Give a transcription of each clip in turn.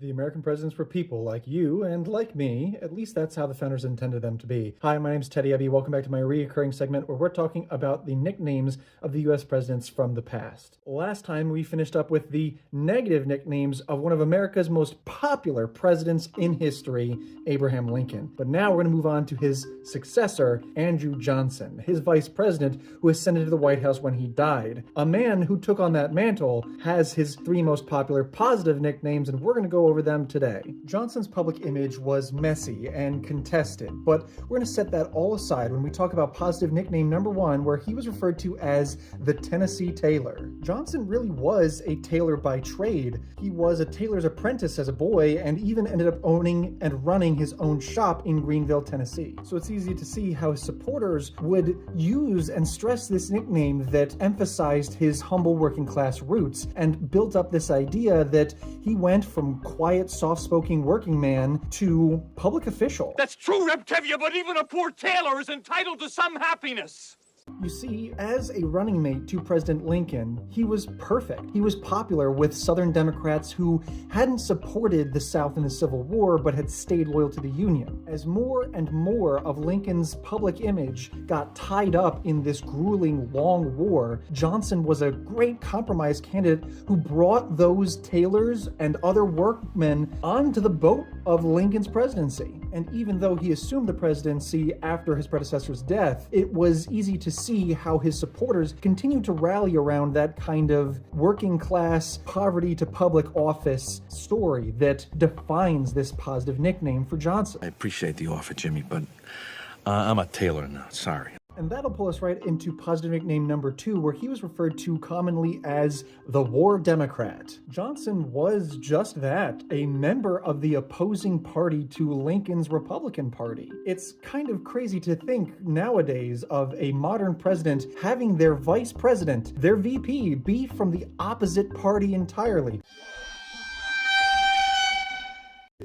The American presidents were people like you and like me. At least that's how the founders intended them to be. Hi, my name's Teddy Ebby. Welcome back to my reoccurring segment where we're talking about the nicknames of the U.S. presidents from the past. Last time we finished up with the negative nicknames of one of America's most popular presidents in history, Abraham Lincoln. But now we're going to move on to his successor, Andrew Johnson, his vice president who ascended to the White House when he died. A man who took on that mantle has his three most popular positive nicknames, and we're going to go over them today. Johnson's public image was messy and contested, but we're going to set that all aside when we talk about positive nickname number one, where he was referred to as the Tennessee Tailor. Johnson really was a tailor by trade. He was a tailor's apprentice as a boy and even ended up owning and running his own shop in Greenville, Tennessee. So it's easy to see how his supporters would use and stress this nickname that emphasized his humble working class roots and built up this idea that he went from quiet, soft-spoken working man to public official. That's true, Reb Tevye, but even a poor tailor is entitled to some happiness. You see, as a running mate to President Lincoln, he was perfect. He was popular with Southern Democrats who hadn't supported the South in the Civil War but had stayed loyal to the Union. As more and more of Lincoln's public image got tied up in this grueling long war, Johnson was a great compromise candidate who brought those tailors and other workmen onto the boat of Lincoln's presidency. And even though he assumed the presidency after his predecessor's death, it was easy to see how his supporters continued to rally around that kind of working class, poverty to public office story that defines this positive nickname for Johnson. I appreciate the offer, Jimmy, but I'm a tailor now. Sorry. And that'll pull us right into positive nickname number two, where he was referred to commonly as the War Democrat. Johnson was just that, a member of the opposing party to Lincoln's Republican Party. It's kind of crazy to think nowadays of a modern president having their vice president, their VP, be from the opposite party entirely.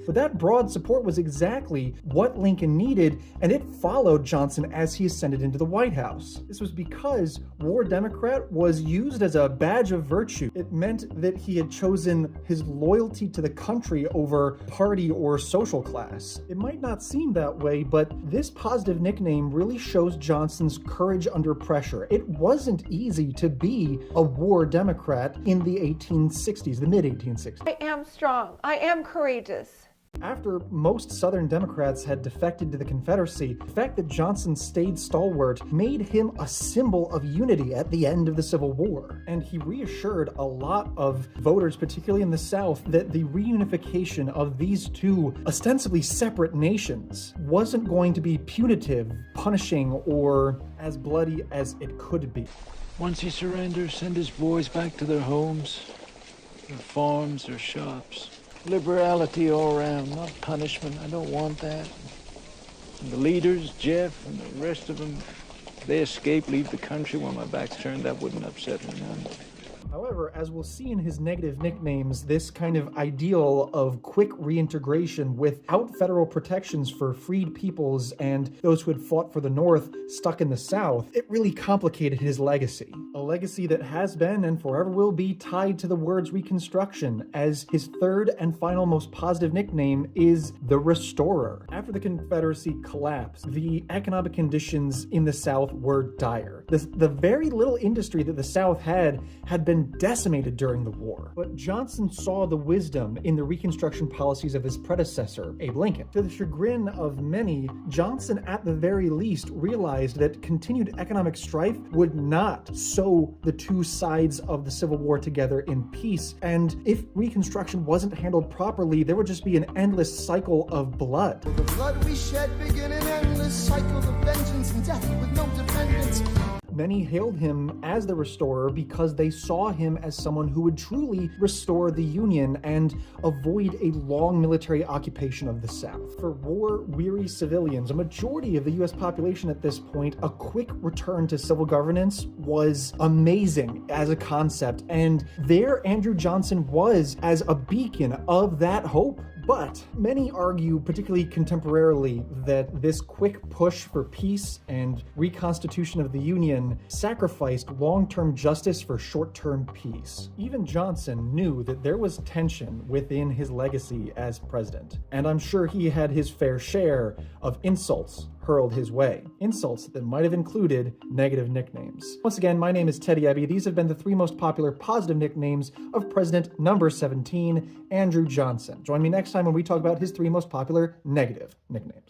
But that broad support was exactly what Lincoln needed, and it followed Johnson as he ascended into the White House. This was because War Democrat was used as a badge of virtue. It meant that he had chosen his loyalty to the country over party or social class. It might not seem that way, but this positive nickname really shows Johnson's courage under pressure. It wasn't easy to be a War Democrat in the 1860s, the mid-1860s. I am strong. I am courageous. After most Southern Democrats had defected to the Confederacy, the fact that Johnson stayed stalwart made him a symbol of unity at the end of the Civil War. And he reassured a lot of voters, particularly in the South, that the reunification of these two ostensibly separate nations wasn't going to be punitive, punishing, or as bloody as it could be. Once he surrenders, send his boys back to their homes, their farms, their shops. Liberality all around, not punishment. I don't want that. And the leaders, Jeff and the rest of them, they escape, leave the country when my back's turned, that wouldn't upset me none. However, as we'll see in his negative nicknames, this kind of ideal of quick reintegration without federal protections for freed peoples and those who had fought for the North stuck in the South, it really complicated his legacy. A legacy that has been and forever will be tied to the words Reconstruction, as his third and final most positive nickname is the Restorer. After the Confederacy collapsed, the economic conditions in the South were dire. The very little industry that the South had been decimated during the war. But Johnson saw the wisdom in the Reconstruction policies of his predecessor, Abe Lincoln. To the chagrin of many, Johnson at the very least realized that continued economic strife would not sew the two sides of the Civil War together in peace. And if Reconstruction wasn't handled properly, there would just be an endless cycle of blood. The blood we shed begin an endless cycle of vengeance and death with no defendants. Many hailed him as the restorer because they saw him as someone who would truly restore the Union and avoid a long military occupation of the South. For war-weary civilians, a majority of the U.S. population at this point, a quick return to civil governance was amazing as a concept, and there Andrew Johnson was as a beacon of that hope. But many argue, particularly contemporarily, that this quick push for peace and reconstitution of the Union sacrificed long-term justice for short-term peace. Even Johnson knew that there was tension within his legacy as president, and I'm sure he had his fair share of insults hurled his way. Insults that might have included negative nicknames. Once again, my name is Teddy Ebby. These have been the 3 most popular positive nicknames of President number 17, Andrew Johnson. Join me next time when we talk about his 3 most popular negative nicknames.